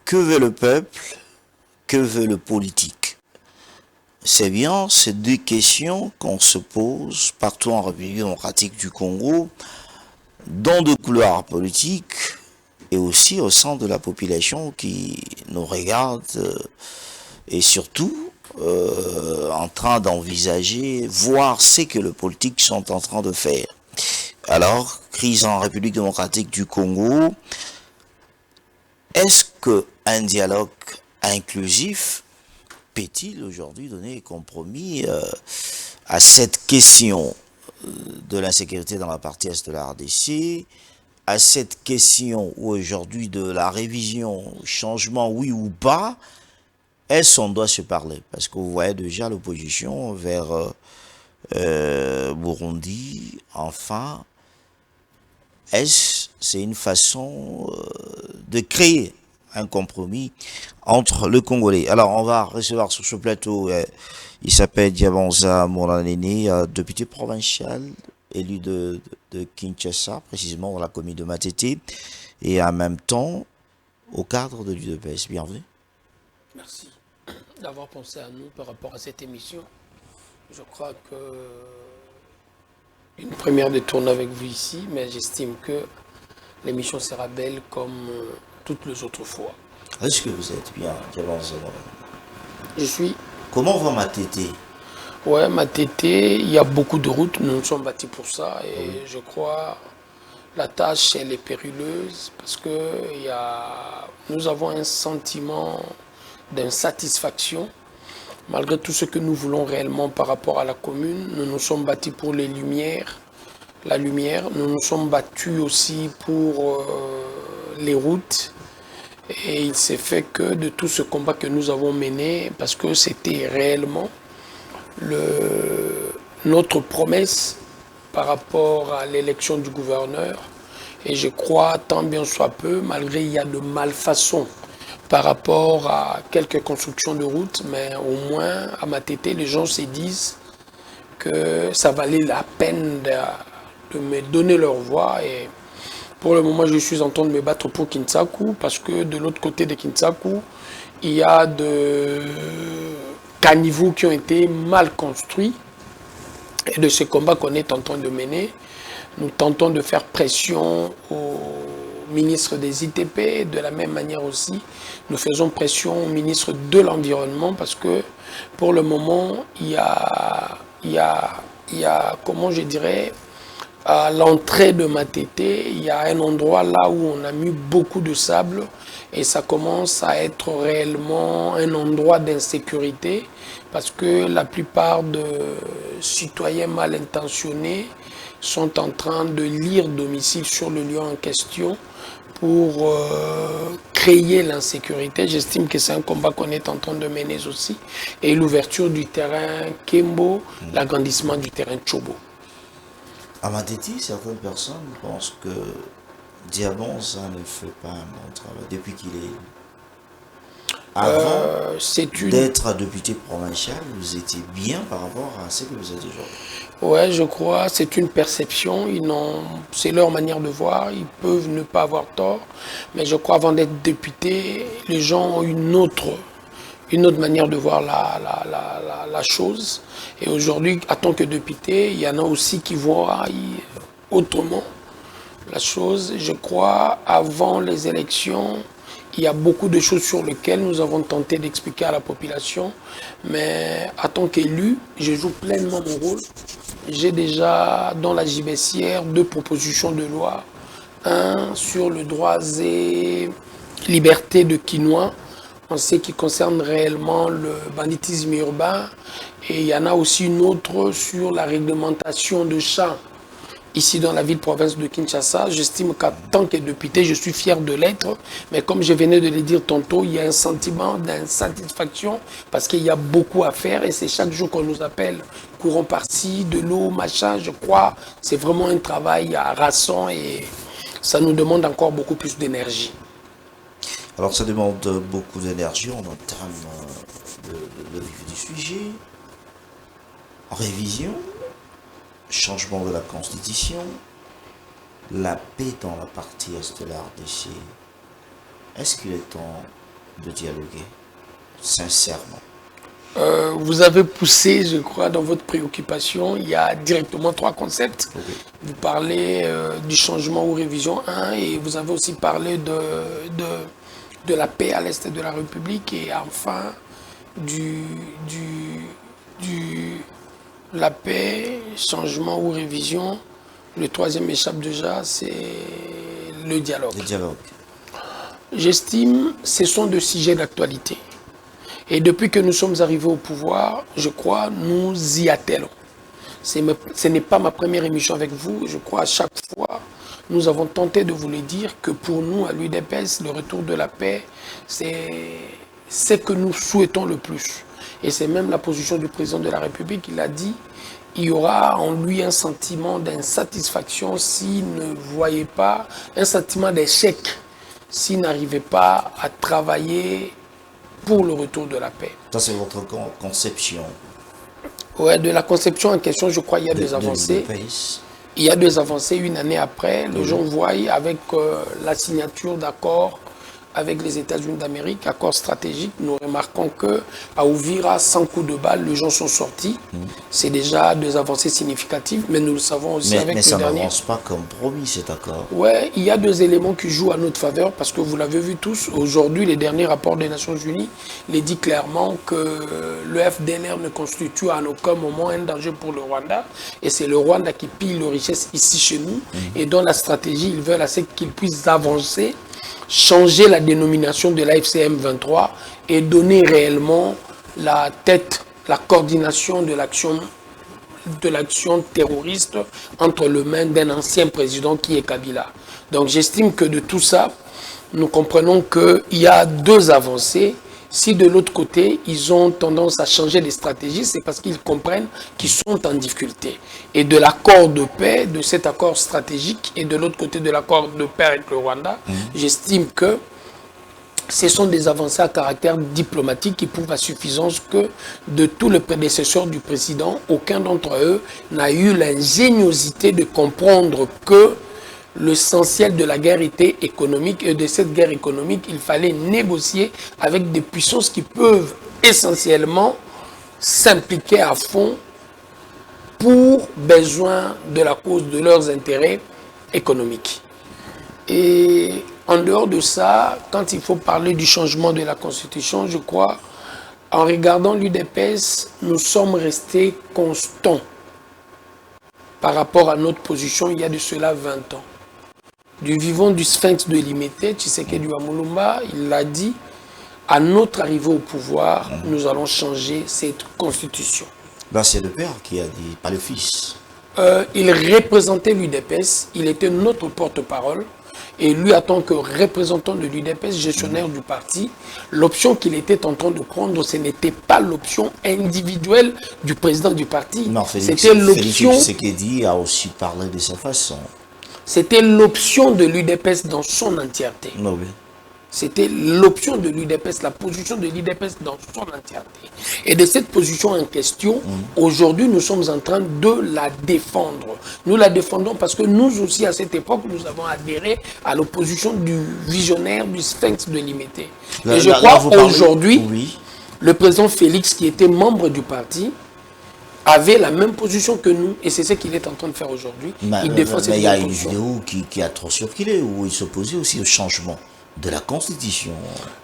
Que veut le peuple? Que veut le politique? C'est bien ces deux questions qu'on se pose partout en République démocratique du Congo, dans de couloirs politiques et aussi au sein de la population qui nous regarde et surtout en train d'envisager, voir ce que les politiques sont en train de faire. Alors, crise en République démocratique du Congo, est-ce qu'un dialogue inclusif peut-il aujourd'hui donner compromis à cette question de l'insécurité dans la partie est de la RDC, à cette question aujourd'hui de la révision, changement oui ou pas, est-ce qu'on doit se parler? Parce que vous voyez déjà l'opposition vers Burundi, enfin, est-ce c'est une façon de créer un compromis entre le Congolais. Alors, on va recevoir sur ce plateau, il s'appelle Diabanza Moranene, député provincial, élu de Kinshasa, précisément dans la commune de Matete, et en même temps au cadre de l'UDPS. Bienvenue. Merci d'avoir pensé à nous par rapport à cette émission. Je crois que une première de tourner avec vous ici, mais j'estime que l'émission sera belle comme toutes les autres fois. Est-ce que vous êtes bien, Diabanza Moranene? Je suis. Comment va Matete? Ouais, Matete, il y a beaucoup de routes, nous nous sommes bâtis pour ça et je crois la tâche elle est périleuse parce que nous avons un sentiment d'insatisfaction. Malgré tout ce que nous voulons réellement par rapport à la commune, nous nous sommes bâtis pour les lumières, la lumière. Nous nous sommes battus aussi pour les routes. Et il s'est fait que de tout ce combat que nous avons mené, parce que c'était réellement notre promesse par rapport à l'élection du gouverneur. Et je crois, tant bien soit peu, malgré il y a de malfaçons par rapport à quelques constructions de routes, mais au moins à Matete, les gens se disent que ça valait la peine de me donner leur voix. Et pour le moment, je suis en train de me battre pour Kinsaku, parce que de l'autre côté de Kinsaku, il y a de caniveaux qui ont été mal construits. Et de ce combat qu'on est en train de mener, nous tentons de faire pression au ministre des ITP. De la même manière aussi, nous faisons pression au ministre de l'Environnement parce que pour le moment, il y a comment je dirais, à l'entrée de Matete, il y a un endroit là où on a mis beaucoup de sable et ça commence à être réellement un endroit d'insécurité parce que la plupart de citoyens mal intentionnés sont en train de lire domicile sur le lieu en question pour créer l'insécurité. J'estime que c'est un combat qu'on est en train de mener aussi. Et l'ouverture du terrain Kembo, l'agrandissement du terrain Chobo. À Matete, certaines personnes pensent que Diabanza ne fait pas un bon travail depuis qu'il est avant d'être député provincial, vous étiez bien par rapport à ce que vous êtes aujourd'hui. Ouais, je crois, c'est une perception, c'est leur manière de voir, ils peuvent ne pas avoir tort, mais je crois avant d'être député, les gens ont une autre manière de voir la chose. Et aujourd'hui, en tant que député, il y en a aussi qui voient autrement la chose. Je crois, avant les élections, il y a beaucoup de choses sur lesquelles nous avons tenté d'expliquer à la population. Mais en tant qu'élu, je joue pleinement mon rôle. J'ai déjà dans la JBCR 2 propositions de loi. Un sur le droit et liberté de quinoa, en ce qui concerne réellement le banditisme urbain. Et il y en a aussi une autre sur la réglementation de champs. Ici dans la ville-province de Kinshasa, j'estime qu'en tant que député, je suis fier de l'être. Mais comme je venais de le dire tantôt, il y a un sentiment d'insatisfaction parce qu'il y a beaucoup à faire et c'est chaque jour qu'on nous appelle courant par-ci, de l'eau, machin. Je crois c'est vraiment un travail harassant et ça nous demande encore beaucoup plus d'énergie. Alors ça demande beaucoup d'énergie, on entame le vif du sujet, révision, changement de la constitution, la paix dans la partie est de la RDC. Est-ce qu'il est temps de dialoguer sincèrement? Vous avez poussé, je crois, dans votre préoccupation, il y a directement 3 concepts. Okay. Vous parlez du changement ou révision 1 et vous avez aussi parlé de la paix à l'est de la République et enfin la paix, changement ou révision. Le troisième échappe déjà, c'est le dialogue. Le dialogue. J'estime que ce sont 2 sujets d'actualité. Et depuis que nous sommes arrivés au pouvoir, je crois, nous y attellons. Ce n'est pas ma première émission avec vous. Je crois à chaque fois, nous avons tenté de vous le dire que pour nous, à l'UDPS, le retour de la paix, c'est ce que nous souhaitons le plus. Et c'est même la position du président de la République. Il a dit il y aura en lui un sentiment d'insatisfaction s'il ne voyait pas, un sentiment d'échec s'il n'arrivait pas à travailler pour le retour de la paix. Ça, c'est votre conception. Ouais, de la conception en question, je crois qu'il y a des avancées. Il y a 2 avancées, une année après. Les gens voient avec la signature d'accords avec les États-Unis d'Amérique, accord stratégique. Nous remarquons qu'à Uvira, 100 coups de balle, les gens sont sortis. C'est déjà 2 avancées significatives, mais nous le savons aussi avec le dernier. Mais ça n'avance pas comme promis, cet accord. Oui, il y a 2 éléments qui jouent à notre faveur, parce que vous l'avez vu tous. Aujourd'hui, les derniers rapports des Nations Unies les dit clairement que le FDLR ne constitue à aucun moment un danger pour le Rwanda. Et c'est le Rwanda qui pille les richesses ici chez nous. Et dans la stratégie, ils veulent assez qu'ils puissent avancer, changer la dénomination de la FCM 23 et donner réellement la tête, la coordination de l'action terroriste entre les mains d'un ancien président qui est Kabila. Donc j'estime que de tout ça, nous comprenons qu'il y a 2 avancées. Si de l'autre côté, ils ont tendance à changer de stratégie, c'est parce qu'ils comprennent qu'ils sont en difficulté. Et de l'accord de paix, de cet accord stratégique, et de l'autre côté de l'accord de paix avec le Rwanda, j'estime que ce sont des avancées à caractère diplomatique qui prouvent à suffisance que de tous les prédécesseurs du président, aucun d'entre eux n'a eu l'ingéniosité de comprendre que l'essentiel de la guerre était économique et de cette guerre économique, il fallait négocier avec des puissances qui peuvent essentiellement s'impliquer à fond pour besoin de la cause de leurs intérêts économiques. Et en dehors de ça, quand il faut parler du changement de la Constitution, je crois, en regardant l'UDPS, nous sommes restés constants par rapport à notre position il y a de cela 20 ans. Du vivant du sphinx de Limete, Tshisekedi Amulumba, il l'a dit, à notre arrivée au pouvoir, nous allons changer cette constitution. Ben, c'est le père qui a dit, pas le fils. Il représentait l'UDPS, il était notre porte-parole, et lui, en tant que représentant de l'UDPS, gestionnaire du parti, l'option qu'il était en train de prendre, ce n'était pas l'option individuelle du président du parti. Non, c'était l'option. Félix Tshisekedi a aussi parlé de sa façon. C'était l'option de l'UDPS dans son entièreté. Non, oui. C'était l'option de l'UDPS, la position de l'UDPS dans son entièreté. Et de cette position en question, aujourd'hui, nous sommes en train de la défendre. Nous la défendons parce que nous aussi, à cette époque, nous avons adhéré à l'opposition du visionnaire, du sphinx de Limete. Et je crois aujourd'hui, le président Félix, qui était membre du parti, avait la même position que nous, et c'est ce qu'il est en train de faire aujourd'hui. Il défend cette position. Mais il y a une vidéo qui a trop circulé, où il s'opposait aussi au changement de la Constitution.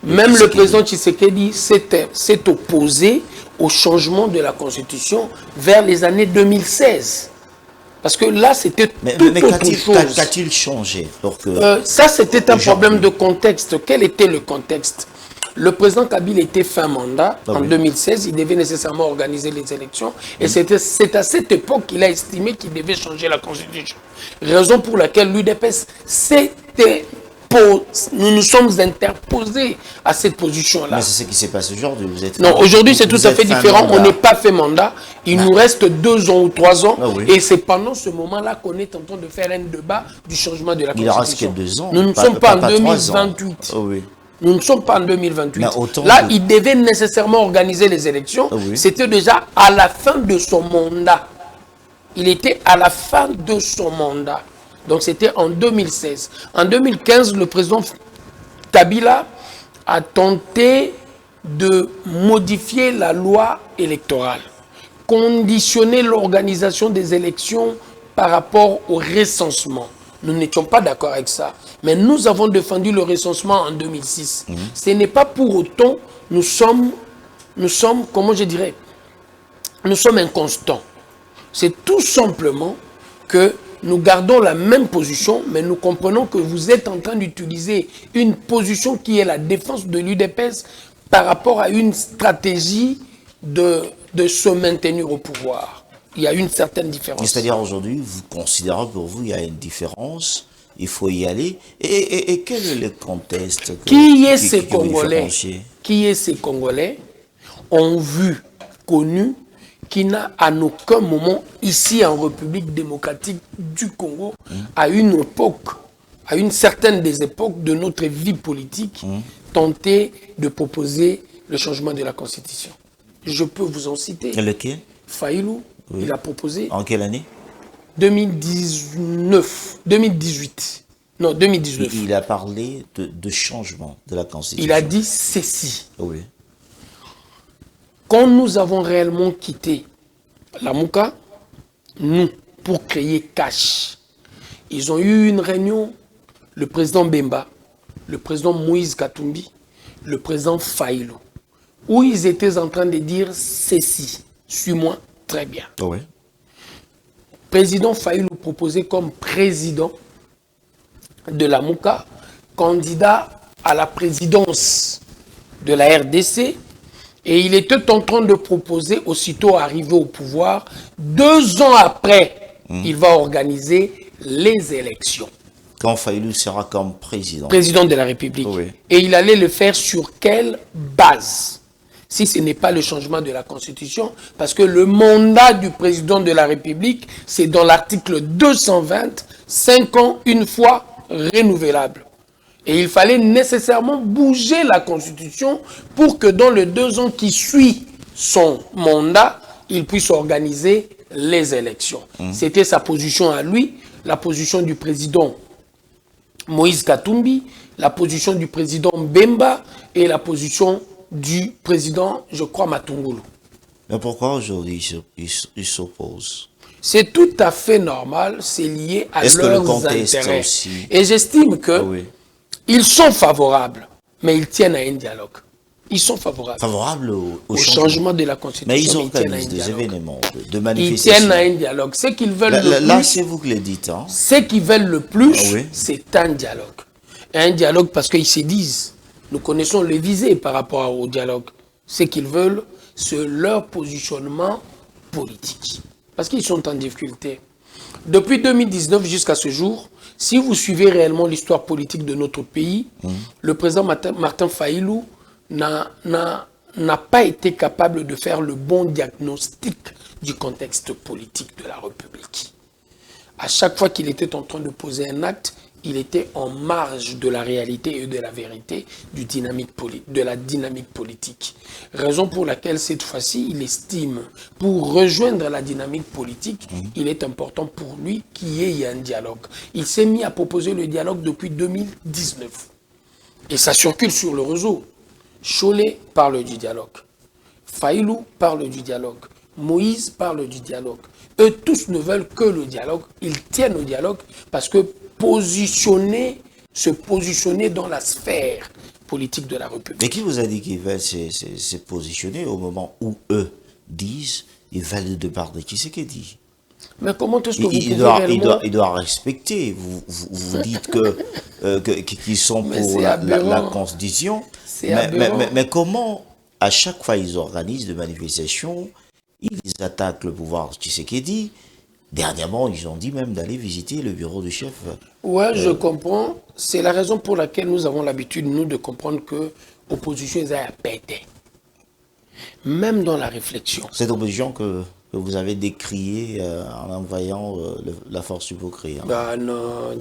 Même le président Tshisekedi s'est opposé au changement de la Constitution vers les années 2016. Parce que là, c'était tout autre chose. Qu'a-t-il changé ça, c'était un problème de contexte. Quel était le contexte? Le président Kabila était fin mandat en 2016, il devait nécessairement organiser les élections et c'est à cette époque qu'il a estimé qu'il devait changer la Constitution. Raison pour laquelle l'UDPS nous nous sommes interposés à cette position-là. Mais c'est ce qui s'est passé aujourd'hui. Non, aujourd'hui c'est tout à fait différent. On n'est pas fait mandat. Il nous reste 2 ans ou 3 ans. Et c'est pendant ce moment-là qu'on est en train de faire un débat du changement de la Constitution. Il reste que 2 ans. Nous ne sommes pas en 2028. Nous ne sommes pas en 2028. Là, il devait nécessairement organiser les élections. C'était déjà à la fin de son mandat. Il était à la fin de son mandat. Donc c'était en 2016. En 2015, le président Kabila a tenté de modifier la loi électorale, conditionner l'organisation des élections par rapport au recensement. Nous n'étions pas d'accord avec ça. Mais nous avons défendu le recensement en 2006. Ce n'est pas pour autant, nous sommes, comment je dirais, nous sommes inconstants. C'est tout simplement que nous gardons la même position, mais nous comprenons que vous êtes en train d'utiliser une position qui est la défense de l'UDPS par rapport à une stratégie de se maintenir au pouvoir. Il y a une certaine différence. C'est-à-dire aujourd'hui, vous considérez pour vous il y a une différence, il faut y aller. Et quel est le contexte Qui est ces Congolais ont vu, connu, qui n'a en aucun moment, ici en République démocratique du Congo, à une époque, à une certaine des époques de notre vie politique, tenté de proposer le changement de la Constitution. Je peux vous en citer. Lequel? Faïlou, oui. Il a proposé. En quelle année? 2018. Non, 2019. Il a parlé de changement de la Constitution. Il a dit ceci. Oui. Quand nous avons réellement quitté la Mouka, nous, pour créer Cash, ils ont eu une réunion, le président Bemba, le président Moïse Katumbi, le président Faïlou, où ils étaient en train de dire ceci. Suis-moi, très bien. Oui. Président Faïlou proposé comme président de la Mouka, candidat à la présidence de la RDC, et il était en train de proposer, aussitôt arrivé au pouvoir, 2 ans après, il va organiser les élections. Quand Faïlou sera comme président. Président de la République. Oui. Et il allait le faire sur quelle base? Si ce n'est pas le changement de la Constitution, parce que le mandat du président de la République, c'est dans l'article 220, 5 ans, une fois renouvelable. Et il fallait nécessairement bouger la Constitution pour que dans les 2 ans qui suivent son mandat, il puisse organiser les élections. C'était sa position à lui, la position du président Moïse Katumbi, la position du président Bemba et la position du président, je crois, Matungulu. Mais pourquoi aujourd'hui il s'oppose? C'est tout à fait normal, c'est lié à leurs intérêts. Aussi... Et j'estime que ils sont favorables, mais ils tiennent à un dialogue. Ils sont favorables. Favorables au changement de la Constitution. Mais ils organisent des événements, de manifestations. Ils tiennent à un dialogue. Ce qu'ils veulent le plus... Là, c'est vous qui le dites. Hein. Ce qu'ils veulent le plus, c'est un dialogue. Et un dialogue parce qu'ils se disent, nous connaissons les visées par rapport au dialogue. Ce qu'ils veulent, c'est leur positionnement politique. Parce qu'ils sont en difficulté. Depuis 2019 jusqu'à ce jour, si vous suivez réellement l'histoire politique de notre pays, le président Martin Faïlou n'a pas été capable de faire le bon diagnostic du contexte politique de la République. À chaque fois qu'il était en train de poser un acte, il était en marge de la réalité et de la vérité de la dynamique politique. Raison pour laquelle cette fois-ci, il estime, pour rejoindre la dynamique politique, il est important pour lui qu'il y ait un dialogue. Il s'est mis à proposer le dialogue depuis 2019. Et ça circule sur le réseau. Cholet parle du dialogue. Faïlou parle du dialogue. Moïse parle du dialogue. Eux tous ne veulent que le dialogue. Ils tiennent au dialogue parce que se positionner dans la sphère politique de la République. Mais qui vous a dit qu'ils veulent se positionner au moment où eux disent ils veulent le départ de Tshisekedi? Mais comment est-ce que vous pouvez réellement... il doit respecter. Vous dites qu'ils sont pour la Constitution. Mais comment, à chaque fois ils organisent des manifestations, ils attaquent le pouvoir Tshisekedi? Dernièrement, ils ont dit même d'aller visiter le bureau du chef. Ouais, je comprends. C'est la raison pour laquelle nous avons l'habitude, nous, de comprendre que l'opposition est à péter. Même dans la réflexion. Cette opposition que vous avez décriée en envoyant la force hypocrite. Hein. Bah non,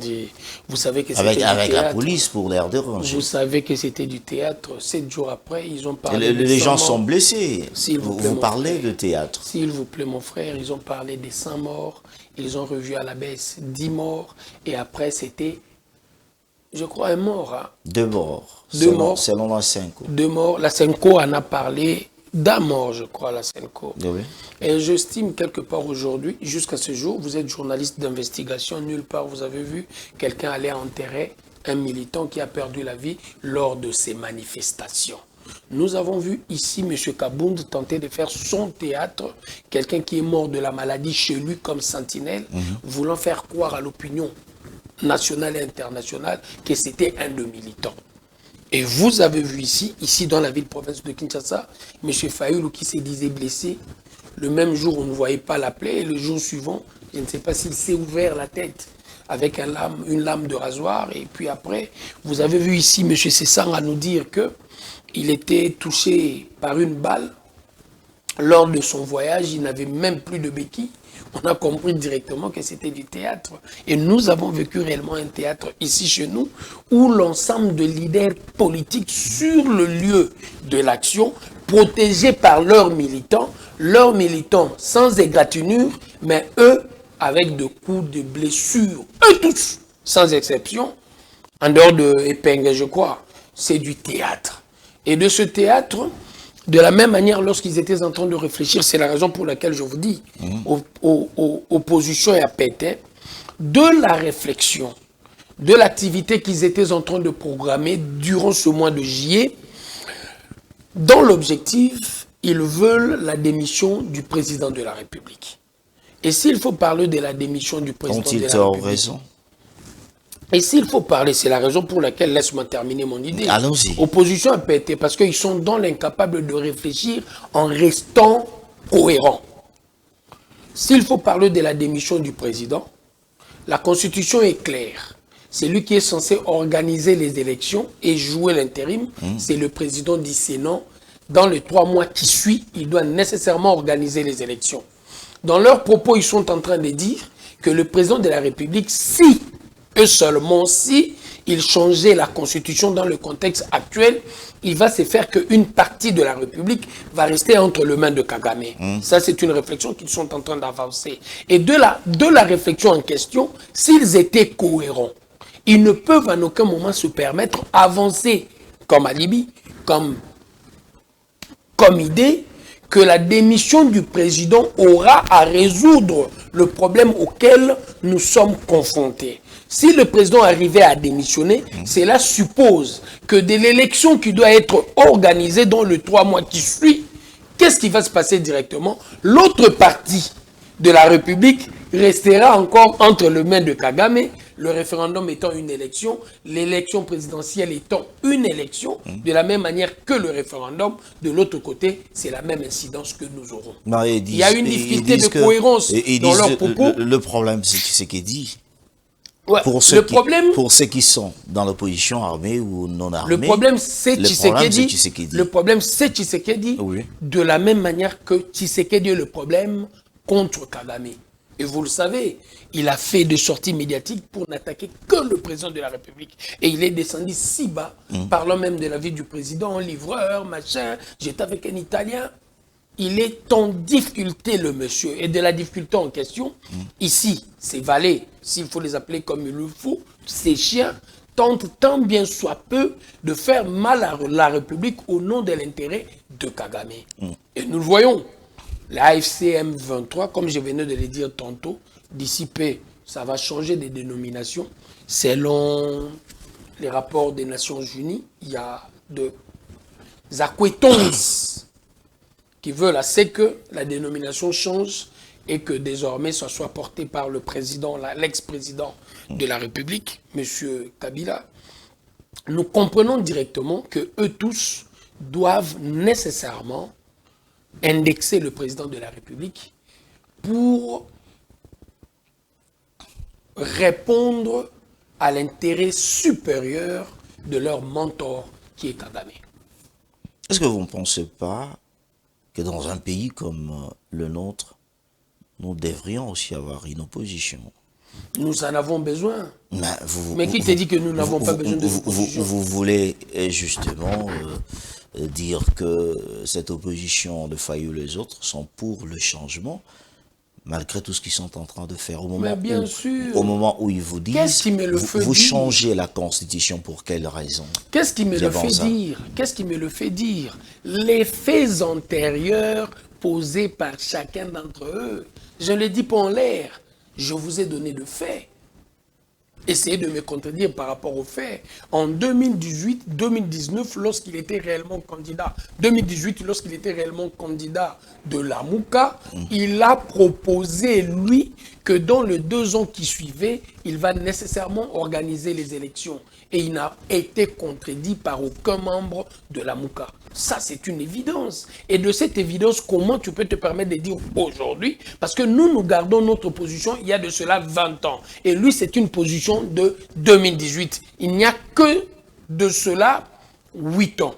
vous savez que c'était avec du théâtre. La police pour l'air déranger. Vous savez que c'était du théâtre. 7 jours après, ils ont parlé les gens sont blessés. Vous parlez de théâtre. S'il vous plaît, mon frère, ils ont parlé des 100 morts. Ils ont revu à la baisse 10 morts. Et après, c'était je crois, un mort. Hein. 2 morts. Deux morts. Selon la Senco. 2 morts. La Senco en a parlé d'un mort, je crois, la Senco. Oui. Et j'estime quelque part aujourd'hui, jusqu'à ce jour, vous êtes journaliste d'investigation, nulle part vous avez vu quelqu'un aller enterrer un militant qui a perdu la vie lors de ces manifestations. Nous avons vu ici M. Kabound tenter de faire son théâtre, quelqu'un qui est mort de la maladie chez lui comme sentinelle, voulant faire croire à l'opinion nationale et internationale que c'était un de militants. Et vous avez vu ici dans la ville-province de Kinshasa, M. Fayoulou qui se disait blessé. Le même jour, on ne voyait pas la plaie. Et le jour suivant, je ne sais pas s'il s'est ouvert la tête avec une lame de rasoir. Et puis après, vous avez vu ici M. Sessang à nous dire qu'il était touché par une balle. Lors de son voyage, il n'avait même plus de béquilles. On a compris directement que c'était du théâtre. Et nous avons vécu réellement un théâtre ici chez nous, où l'ensemble de leaders politiques sur le lieu de l'action, protégés par leurs militants sans égratignure, mais eux avec de coups de blessures, eux tous, sans exception, en dehors de épingles, je crois, c'est du théâtre. Et de ce théâtre, de la même manière, lorsqu'ils étaient en train de réfléchir, c'est la raison pour laquelle je vous dis, opposition et appétit, de la réflexion, de l'activité qu'ils étaient en train de programmer durant ce mois de juillet, dans l'objectif, ils veulent la démission du président de la République. Et s'il faut parler de la démission du président de la République... raison. Et s'il faut parler, c'est la raison pour laquelle, laisse-moi terminer mon idée. Allons-y. Opposition a pété parce qu'ils sont dans l'incapable de réfléchir en restant cohérents. S'il faut parler de la démission du président, la Constitution est claire. C'est lui qui est censé organiser les élections et jouer l'intérim. C'est le président du Sénat. Dans les 3 mois qui suivent, il doit nécessairement organiser les élections. Dans leurs propos, ils sont en train de dire que le président de la République, si et seulement si il changeait la Constitution dans le contexte actuel, il va se faire qu'une partie de la République va rester entre les mains de Kagame. Ça, c'est une réflexion qu'ils sont en train d'avancer. Et de la réflexion en question, s'ils étaient cohérents, ils ne peuvent en aucun moment se permettre d'avancer comme alibi, comme idée, que la démission du président aura à résoudre le problème auquel nous sommes confrontés. Si le président arrivait à démissionner, cela suppose que de l'élection qui doit être organisée dans les 3 mois qui suivent, qu'est-ce qui va se passer directement? L'autre partie de la République restera encore entre les mains de Kagame, le référendum étant une élection, l'élection présidentielle étant une élection, de la même manière que le référendum, de l'autre côté, c'est la même incidence que nous aurons. Il y a une difficulté de cohérence dans leurs propos. Le problème, c'est ce qu'il dit. Ouais, pour ceux qui sont dans l'opposition armée ou non armée. Le problème, c'est Tshisekedi. Le problème, c'est Tshisekedi. Oui. De la même manière que Tshisekedi est le problème contre Kagame. Et vous le savez, il a fait des sorties médiatiques pour n'attaquer que le président de la République. Et il est descendu si bas, parlant même de la vie du président, livreur, machin, j'étais avec un Italien. Il est en difficulté, le monsieur. Et de la difficulté en question, ici, ces valets, s'il faut les appeler comme il le faut, ces chiens, tentent tant bien soit peu de faire mal à la République au nom de l'intérêt de Kagame. Et nous le voyons. La FCM 23, comme je venais de le dire tantôt, d'ici peu, ça va changer de dénomination. Selon les rapports des Nations Unies, il y a des acquittons qui veulent assez que la dénomination change et que désormais ça soit porté par le président, l'ex-président de la République, M. Kabila. Nous comprenons directement que eux tous doivent nécessairement indexer le président de la République pour répondre à l'intérêt supérieur de leur mentor qui est Kagame. Est-ce que vous ne pensez pas que dans un pays comme le nôtre, nous devrions aussi avoir une opposition? Nous en avons besoin. Mais qui te dit que nous n'avons pas besoin de l'opposition? Vous voulez justement dire que cette opposition de Fayoulou et les autres sont pour le changement, malgré tout ce qu'ils sont en train de faire. Mais bien sûr. Au moment où ils vous disent, qu'est-ce qui me le fait vous dire? changez la Constitution pour quelle raison? Qu'est-ce qui me le fait dire? Qu'est-ce qui me le fait dire? Les faits antérieurs posés par chacun d'entre eux. Je ne les dis pas en l'air. Je vous ai donné de faits. Essayez de me contredire par rapport aux faits. En 2018, 2019, lorsqu'il était réellement candidat, 2018, lorsqu'il était réellement candidat de la Mouka, il a proposé, lui, que dans les 2 ans qui suivaient, il va nécessairement organiser les élections. Et il n'a été contredit par aucun membre de la Mouka. Ça, c'est une évidence. Et de cette évidence, comment tu peux te permettre de dire aujourd'hui? Parce que nous gardons notre position il y a de cela 20 ans. Et lui, c'est une position de 2018. Il n'y a que de cela 8 ans.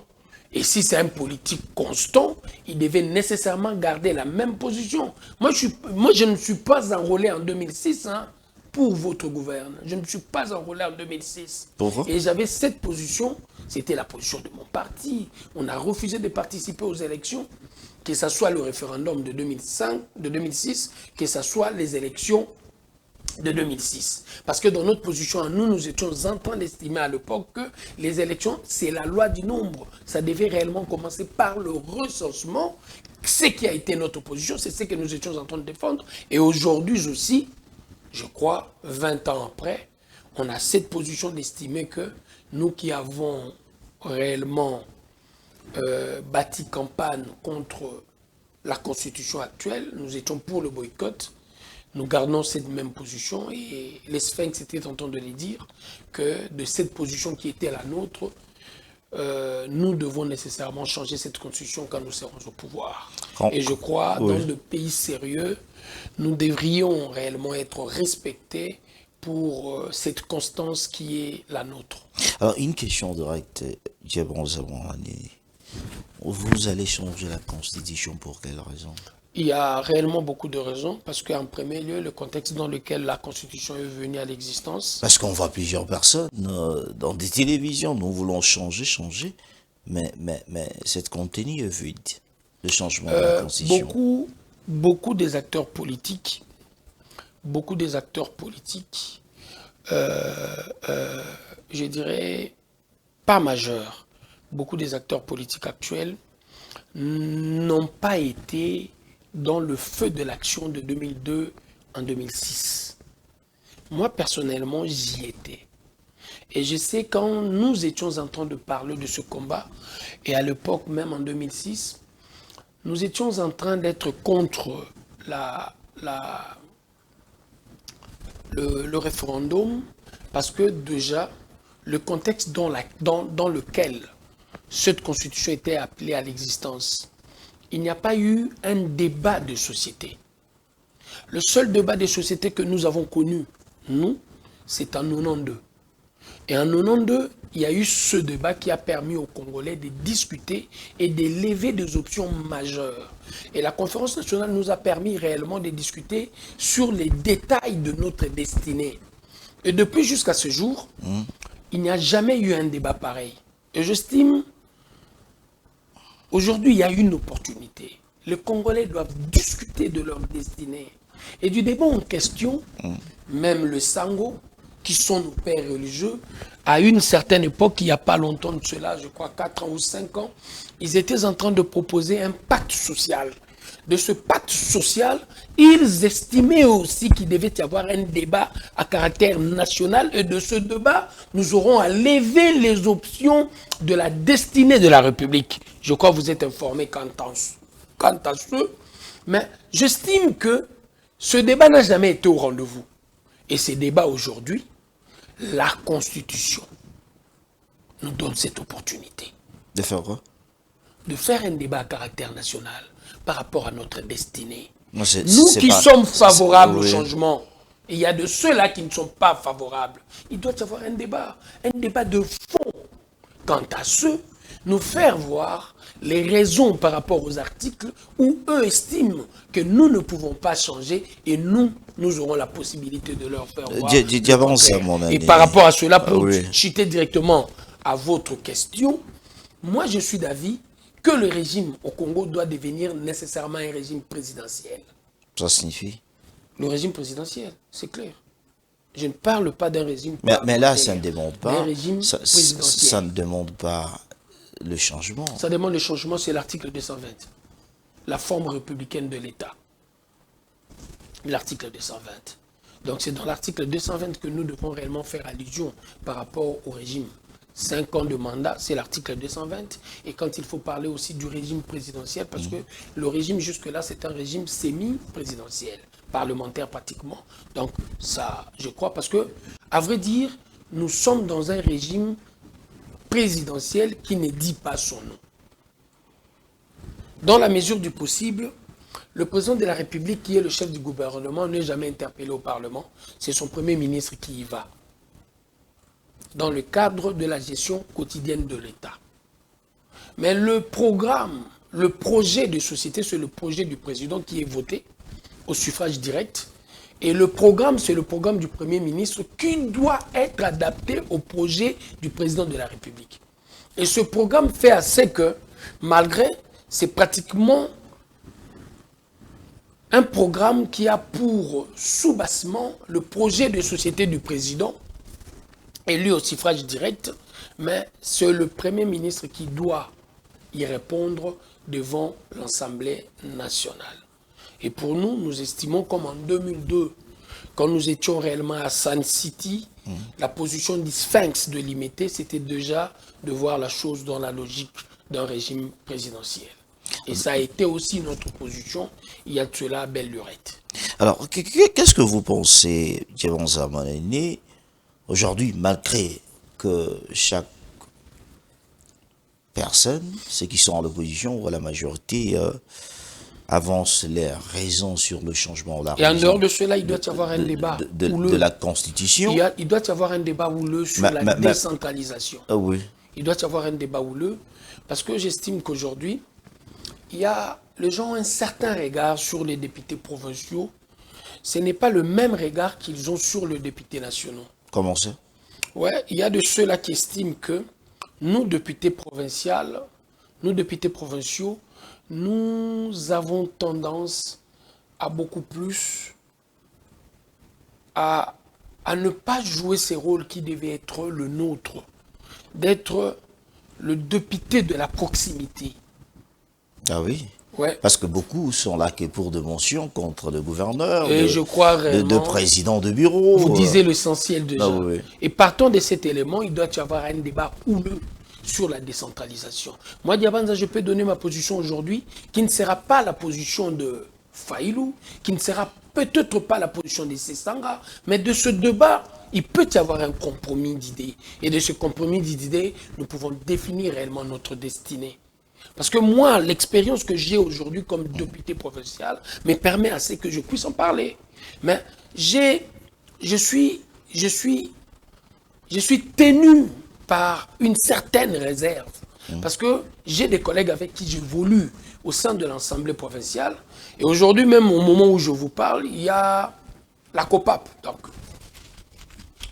Et si c'est un politique constant, il devait nécessairement garder la même position. Moi, je ne suis pas enrôlé en 2006, hein, pour votre gouvernement. Je ne suis pas enrôlé en 2006. Pourquoi? Et j'avais cette position, c'était la position de mon parti. On a refusé de participer aux élections, que ce soit le référendum de 2006, que ce soit les élections de 2006. Parce que dans notre position, nous étions en train d'estimer à l'époque que les élections, c'est la loi du nombre. Ça devait réellement commencer par le recensement. Ce qui a été notre position, c'est ce que nous étions en train de défendre. Et aujourd'hui aussi, je crois, 20 ans après, on a cette position d'estimer que nous qui avons réellement bâti campagne contre la constitution actuelle, nous étions pour le boycott. Nous gardons cette même position et les Sphinx étaient en train de les dire que de cette position qui était la nôtre, nous devons nécessairement changer cette constitution quand nous serons au pouvoir. Et je crois, dans le pays sérieux, nous devrions réellement être respectés pour cette constance qui est la nôtre. Alors, une question directe, vous allez changer la constitution pour quelle raison? Il y a réellement beaucoup de raisons, parce qu'en premier lieu, le contexte dans lequel la Constitution est venue à l'existence. Parce qu'on voit plusieurs personnes dans des télévisions, nous voulons changer, mais cette contenu est vide, le changement de la Constitution. Beaucoup des acteurs politiques, je dirais pas majeurs, beaucoup des acteurs politiques actuels n'ont pas été dans le feu de l'action de 2002 en 2006. Moi, personnellement, j'y étais. Et je sais quand nous étions en train de parler de ce combat, et à l'époque, même en 2006, nous étions en train d'être contre le référendum, parce que déjà, le contexte dans lequel cette constitution était appelée à l'existence, il n'y a pas eu un débat de société. Le seul débat de société que nous avons connu, nous, c'est en 92. Et en 92, il y a eu ce débat qui a permis aux Congolais de discuter et de lever des options majeures. Et la conférence nationale nous a permis réellement de discuter sur les détails de notre destinée. Et depuis jusqu'à ce jour, il n'y a jamais eu un débat pareil. Et j'estime, aujourd'hui, il y a une opportunité. Les Congolais doivent discuter de leur destinée. Et du débat en question, même le Sango, qui sont nos pères religieux, à une certaine époque, il n'y a pas longtemps de cela, je crois 4 ans ou 5 ans, ils étaient en train de proposer un pacte social. De ce pacte social, ils estimaient aussi qu'il devait y avoir un débat à caractère national, et de ce débat, nous aurons à lever les options de la destinée de la République. Je crois que vous êtes informés quant à ce, mais j'estime que ce débat n'a jamais été au rendez-vous. Et ces débats aujourd'hui, la Constitution nous donne cette opportunité. De faire quoi? De faire un débat à caractère national par rapport à notre destinée. Nous qui sommes favorables au changement, il y a de ceux-là qui ne sont pas favorables. Il doit y avoir un débat de fond. Quant à ceux, nous faire voir les raisons par rapport aux articles où eux estiment que nous ne pouvons pas changer et nous aurons la possibilité de leur faire voir. Et par rapport à cela, pour chuter directement à votre question, moi je suis d'avis que le régime au Congo doit devenir nécessairement un régime présidentiel. Ça signifie? Le régime présidentiel, c'est clair. Je ne parle pas d'un régime mais là, ça ne demande pas. Un régime présidentiel. Ça ne demande pas le changement. Ça demande le changement, c'est l'article 220. La forme républicaine de l'État. L'article 220. Donc c'est dans l'article 220 que nous devons réellement faire allusion par rapport au régime. 5 ans de mandat, c'est l'article 220. Et quand il faut parler aussi du régime présidentiel, parce que le régime jusque-là, c'est un régime semi-présidentiel, parlementaire pratiquement. Donc ça, je crois, parce que, à vrai dire, nous sommes dans un régime présidentiel qui ne dit pas son nom. Dans la mesure du possible, le président de la République, qui est le chef du gouvernement, n'est jamais interpellé au Parlement. C'est son premier ministre qui y va, dans le cadre de la gestion quotidienne de l'État. Mais le programme, le projet de société, c'est le projet du président qui est voté au suffrage direct. Et le programme, c'est le programme du Premier ministre qui doit être adapté au projet du président de la République. Et ce programme fait assez que, malgré, c'est pratiquement un programme qui a pour sous-bassement le projet de société du président, élu au suffrage direct, mais c'est le Premier ministre qui doit y répondre devant l'Assemblée nationale. Et pour nous, nous estimons comme en 2002, quand nous étions réellement à Sun City, la position du Sphinx de l'IMT, c'était déjà de voir la chose dans la logique d'un régime présidentiel. Et ça a été aussi notre position, il y a de cela belle lurette. Alors, qu'est-ce que vous pensez, Dieban Zamanene, aujourd'hui, malgré que chaque personne, ceux qui sont en opposition ou à la majorité, avancent les raisons sur le changement. Et en dehors de cela, il doit y avoir un débat de la Constitution. Il doit y avoir un débat houleux sur la décentralisation. Oui. Il doit y avoir un débat houleux parce que j'estime qu'aujourd'hui, les gens ont un certain regard sur les députés provinciaux. Ce n'est pas le même regard qu'ils ont sur les députés nationaux. Comment ça? Ouais, il y a de ceux-là qui estiment que nous, députés provinciaux, nous avons tendance à beaucoup plus à ne pas jouer ces rôles qui devaient être le nôtre, d'être le député de la proximité. Ah oui? Ouais. Parce que beaucoup sont là que pour de motions contre le gouverneur, et je crois réellement, de président de bureau. Vous disiez l'essentiel déjà. Ah oui. Et partant de cet élément, il doit y avoir un débat houleux sur la décentralisation. Moi, Diabanza, je peux donner ma position aujourd'hui, qui ne sera pas la position de Faïlou, qui ne sera peut-être pas la position de Sessanga, mais de ce débat, il peut y avoir un compromis d'idées. Et de ce compromis d'idées, nous pouvons définir réellement notre destinée. Parce que moi, l'expérience que j'ai aujourd'hui comme député provincial me permet assez que je puisse en parler. Mais je suis tenu par une certaine réserve. Parce que j'ai des collègues avec qui j'évolue au sein de l'Assemblée provinciale. Et aujourd'hui, même au moment où je vous parle, il y a la COPAP. Donc,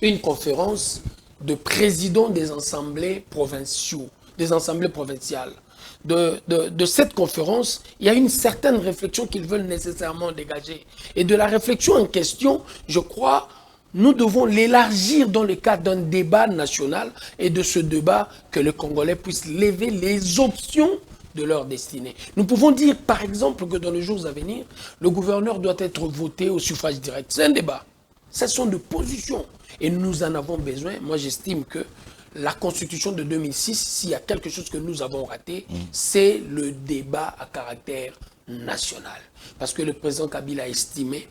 une conférence de présidents des assemblées provinciaux, des assemblées provinciales. De cette conférence, il y a une certaine réflexion qu'ils veulent nécessairement dégager. Et de la réflexion en question, je crois, nous devons l'élargir dans le cadre d'un débat national et de ce débat que les Congolais puissent lever les options de leur destinée. Nous pouvons dire, par exemple, que dans les jours à venir, le gouverneur doit être voté au suffrage direct. C'est un débat. Ce sont des positions. Et nous en avons besoin. Moi, j'estime que la Constitution de 2006, s'il y a quelque chose que nous avons raté, c'est le débat à caractère national. Parce que le président Kabila a estimé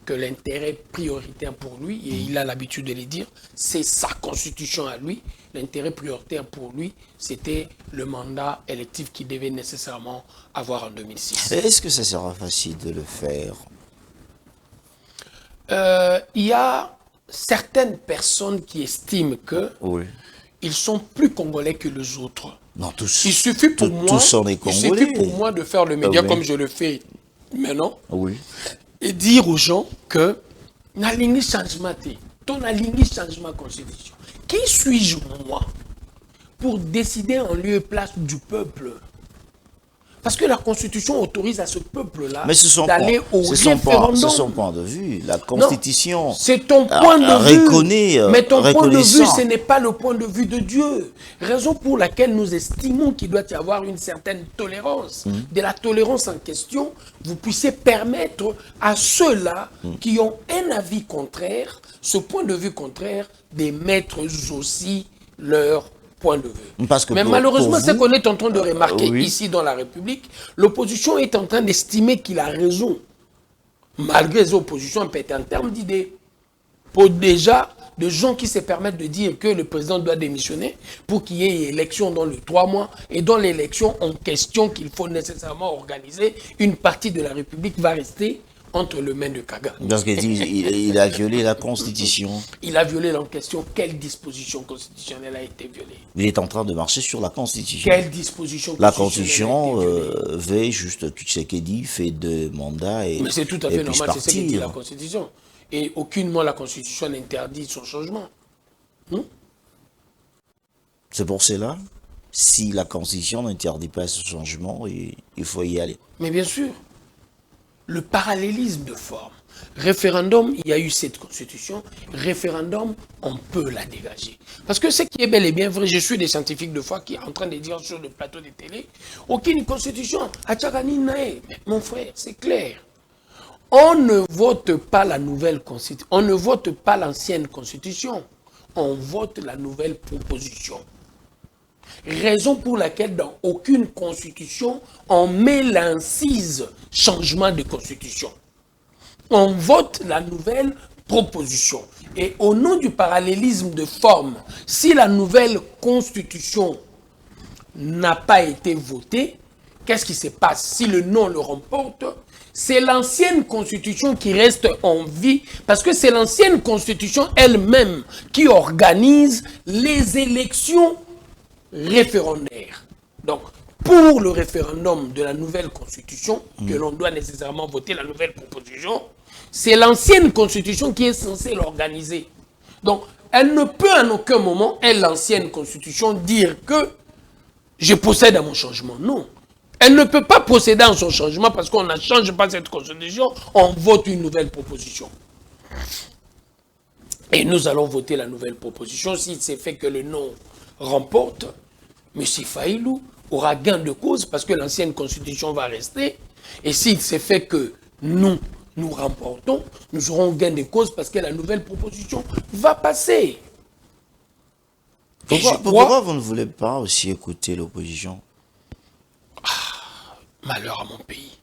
que l'intérêt prioritaire pour lui, et il a l'habitude de le dire, c'est sa Constitution à lui. L'intérêt prioritaire pour lui, c'était le mandat électif qu'il devait nécessairement avoir en 2006. Est-ce que ça sera facile de le faire? Il y a certaines personnes qui estiment que ils sont plus congolais que les autres. Non, tous. Il suffit pour moi de faire le média comme je le fais maintenant et dire aux gens que n'aligné changement ton aligné changement constitution. Qui suis-je moi pour décider en lieu et place du peuple? Parce que la Constitution autorise à ce peuple-là d'aller au référendum. C'est son point de vue. La Constitution c'est ton point de vue. Reconnaît, mais ton point de vue, ce n'est pas le point de vue de Dieu. Raison pour laquelle nous estimons qu'il doit y avoir une certaine tolérance. De la tolérance en question, vous puissiez permettre à ceux-là qui ont un avis contraire, ce point de vue contraire, d'émettre aussi leur point de vue. Mais malheureusement, ce qu'on est en train de remarquer ici dans la République, l'opposition est en train d'estimer qu'il a raison. Malgré les oppositions, on peut être en termes d'idées. Pour déjà, de gens qui se permettent de dire que le président doit démissionner pour qu'il y ait élection dans les 3 mois, et dans l'élection en question qu'il faut nécessairement organiser, une partie de la République va rester entre les mains de Kaga. Parce qu'il a violé la Constitution. Il a violé la question. Quelle disposition constitutionnelle a été violée? Il est en train de marcher sur la Constitution. Quelle disposition la Constitution veut juste tout ce qu'il dit, fait 2 mandats et. Mais c'est tout à fait normal, c'est ce que dit la partir. Constitution. Et aucunement la Constitution n'interdit son changement. C'est pour cela, si la Constitution n'interdit pas ce changement, il faut y aller. Mais bien sûr. Le parallélisme de forme. Référendum, il y a eu cette constitution. Référendum, on peut la dégager. Parce que ce qui est bel et bien vrai, je suis des scientifiques de foi qui sont en train de dire sur le plateau de télé, aucune constitution, à Tchakani Nae. Mon frère, c'est clair. On ne vote pas la nouvelle constitution. On ne vote pas l'ancienne constitution. On vote la nouvelle proposition. Raison pour laquelle dans aucune constitution, on met l'incise changement de constitution. On vote la nouvelle proposition. Et au nom du parallélisme de forme, si la nouvelle constitution n'a pas été votée, qu'est-ce qui se passe? Si le non le remporte, c'est l'ancienne constitution qui reste en vie, parce que c'est l'ancienne constitution elle-même qui organise les élections référendaire. Donc, pour le référendum de la nouvelle constitution, que l'on doit nécessairement voter la nouvelle proposition, c'est l'ancienne constitution qui est censée l'organiser. Donc, elle ne peut en aucun moment, elle, l'ancienne constitution, dire que je possède à mon changement. Non. Elle ne peut pas procéder à son changement parce qu'on ne change pas cette constitution, on vote une nouvelle proposition. Et nous allons voter la nouvelle proposition. S'il s'est fait que le non remporte, M. Faïlou aura gain de cause parce que l'ancienne constitution va rester. Et s'il s'est fait que nous remportons, nous aurons gain de cause parce que la nouvelle proposition va passer. Pourquoi vous ne voulez pas aussi écouter l'opposition? Malheur à mon pays.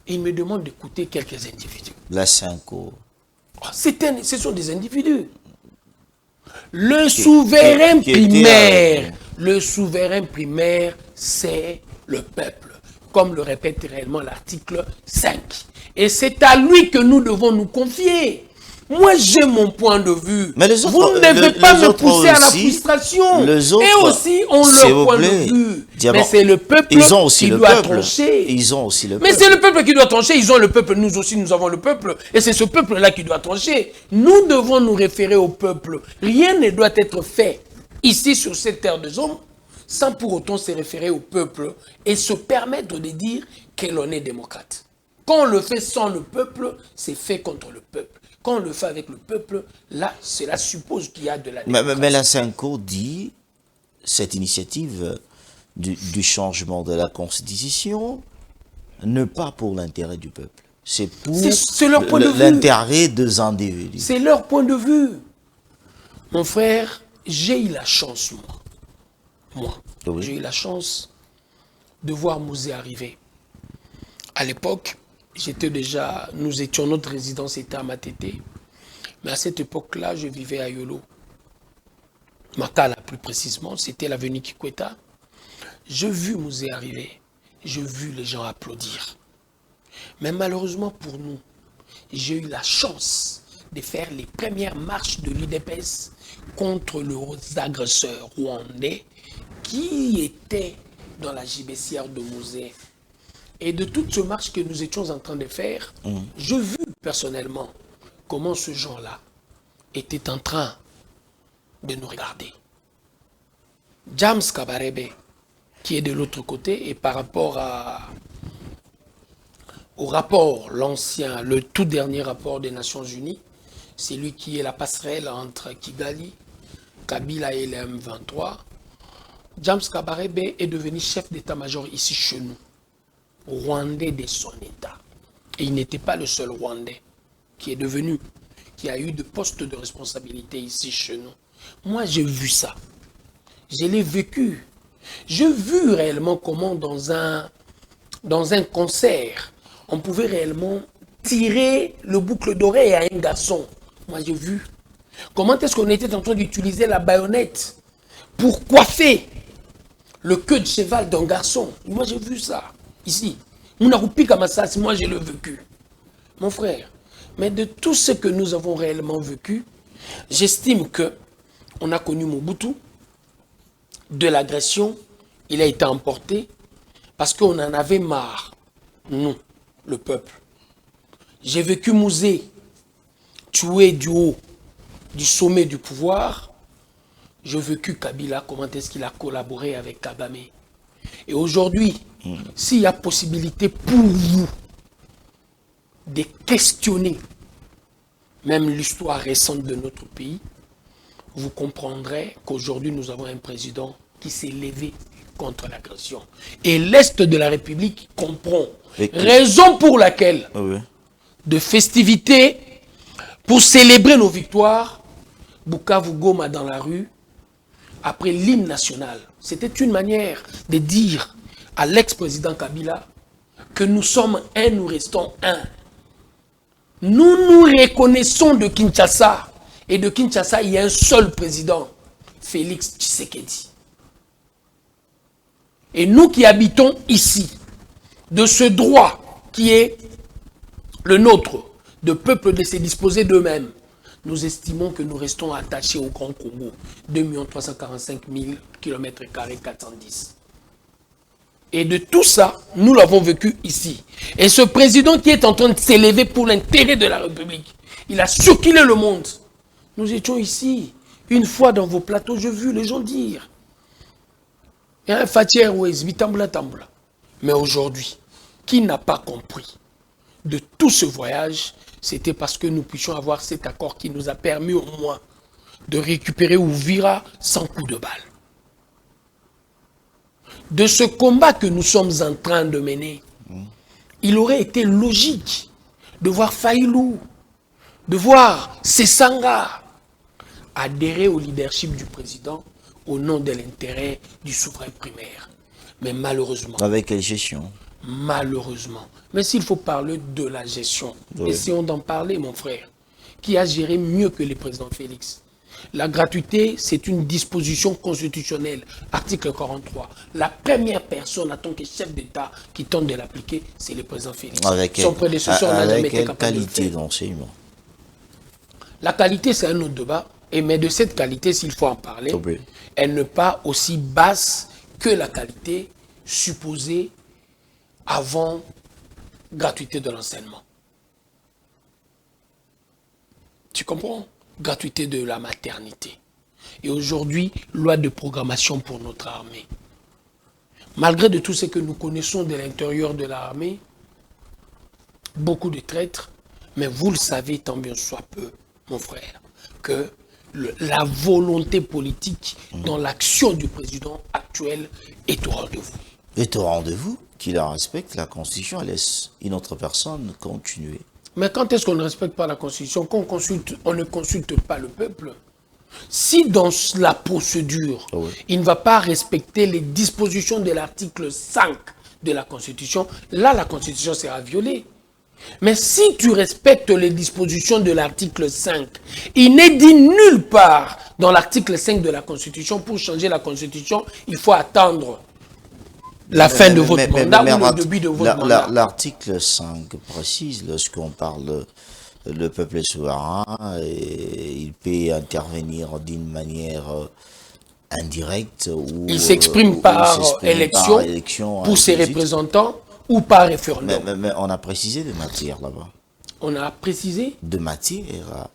Et il me demande d'écouter quelques individus. La Cinco. Ce sont des individus. Le souverain primaire. Le souverain primaire, c'est le peuple, comme le répète réellement l'article 5. Et c'est à lui que nous devons nous confier. Moi, j'ai mon point de vue. Mais les autres, vous ne devez pas me pousser à la frustration. Les autres, et aussi, on leur point de vue. Mais c'est le peuple qui doit trancher. Ils ont aussi le peuple. Mais c'est le peuple qui doit trancher. Ils ont le peuple. Nous aussi, nous avons le peuple. Et c'est ce peuple-là qui doit trancher. Nous devons nous référer au peuple. Rien ne doit être fait ici, sur cette terre des hommes, sans pour autant se référer au peuple et se permettre de dire que l'on est démocrate. Quand on le fait sans le peuple, c'est fait contre le peuple. Quand on le fait avec le peuple, là, cela suppose qu'il y a de la démocratie. Mais la Cinco dit, cette initiative du changement de la Constitution, ne pas pour l'intérêt du peuple. C'est pour l'intérêt des individus. C'est leur point de vue. Mon frère, j'ai eu la chance, j'ai eu la chance de voir Mouzé arriver. À l'époque, nous étions, notre résidence était à Matete. Mais à cette époque-là, je vivais à Yolo. Makala, plus précisément, c'était l'avenue Kikweta. J'ai vu Mouzé arriver. J'ai vu les gens applaudir. Mais malheureusement pour nous, j'ai eu la chance de faire les premières marches de l'UDPS contre les agresseurs rwandais qui étaient dans la gibecière de Mouzé. Et de toute cette marche que nous étions en train de faire, j'ai vu personnellement comment ce gens-là était en train de nous regarder. James Kabarebe, qui est de l'autre côté, et par rapport à au rapport, l'ancien, le tout dernier rapport des Nations Unies, c'est lui qui est la passerelle entre Kigali, Kabila et les M23. James Kabarebe est devenu chef d'état-major ici chez nous, Rwandais de son état. Et il n'était pas le seul Rwandais qui est devenu, qui a eu de postes de responsabilité ici chez nous. Moi, j'ai vu ça. Je l'ai vécu. J'ai vu réellement comment dans un concert, on pouvait réellement tirer le boucle d'oreille à un garçon. Moi, j'ai vu. Comment est-ce qu'on était en train d'utiliser la baïonnette pour coiffer le queue de cheval d'un garçon. Moi, j'ai vu ça, ici. Mounaroupi Kamassas, moi, je l'ai vécu. Mon frère, mais de tout ce que nous avons réellement vécu, j'estime que on a connu Mobutu, de l'agression, il a été emporté, parce qu'on en avait marre, nous, le peuple. J'ai vécu Mouzé, tué du haut, du sommet du pouvoir. J'ai vécu Kabila, comment est-ce qu'il a collaboré avec Kagame. Et aujourd'hui, s'il y a possibilité pour vous de questionner même l'histoire récente de notre pays, vous comprendrez qu'aujourd'hui nous avons un président qui s'est levé contre l'agression. Et l'Est de la République comprend. Raison pour laquelle, de festivités, pour célébrer nos victoires, Bukavu Goma dans la rue, après l'hymne national, c'était une manière de dire à l'ex-président Kabila que nous sommes un, nous restons un. Nous nous reconnaissons de Kinshasa. Et de Kinshasa, il y a un seul président, Félix Tshisekedi. Et nous qui habitons ici, de ce droit qui est le nôtre, de peuple de se disposer d'eux-mêmes, nous estimons que nous restons attachés au Grand Congo, 2 345 000 km², 410. Et de tout ça, nous l'avons vécu ici. Et ce président qui est en train de s'élever pour l'intérêt de la République, il a circulé le monde. Nous étions ici. Une fois dans vos plateaux, j'ai vu les gens dire. Il y a un Fatih Airways, Bitambla Tambla. Mais aujourd'hui, qui n'a pas compris de tout ce voyage, c'était parce que nous puissions avoir cet accord qui nous a permis au moins de récupérer Ouvira sans coup de balle. De ce combat que nous sommes en train de mener, il aurait été logique de voir Faïlou, de voir Sessanga adhérer au leadership du président au nom de l'intérêt du souverain primaire. Mais malheureusement... Avec quelle gestion? Malheureusement. Mais s'il faut parler de la gestion, essayons d'en parler, mon frère. Qui a géré mieux que le président Félix? La gratuité, c'est une disposition constitutionnelle. Article 43. La première personne en tant que chef d'État qui tente de l'appliquer, c'est le président Félix. Son prédécesseur n'a jamais été capable de le faire. Quelle qualité d'enseignement? La qualité, c'est un autre débat. Mais de cette qualité, s'il faut en parler, elle n'est pas aussi basse que la qualité supposée avant gratuité de l'enseignement. Tu comprends? Gratuité de la maternité. Et aujourd'hui, loi de programmation pour notre armée. Malgré de tout ce que nous connaissons de l'intérieur de l'armée, beaucoup de traîtres, mais vous le savez tant bien soit peu, mon frère, que la volonté politique dans l'action du président actuel est au rendez-vous. Est au rendez-vous, qu'il la respecte, la Constitution, elle laisse une autre personne continuer. Mais quand est-ce qu'on ne respecte pas la Constitution? Quand on ne consulte pas le peuple. Si dans la procédure, il ne va pas respecter les dispositions de l'article 5 de la Constitution, là la Constitution sera violée. Mais si tu respectes les dispositions de l'article 5, il n'est dit nulle part dans l'article 5 de la Constitution, pour changer la Constitution, il faut attendre la fin de votre mandat ou le début de votre mandat. L'article 5 précise, lorsqu'on parle le peuple est souverain, et il peut intervenir d'une manière indirecte. Ou il s'exprime par élection pour ses représentants ou par référendum. Mais on a précisé de matière là-bas. On a précisé de matière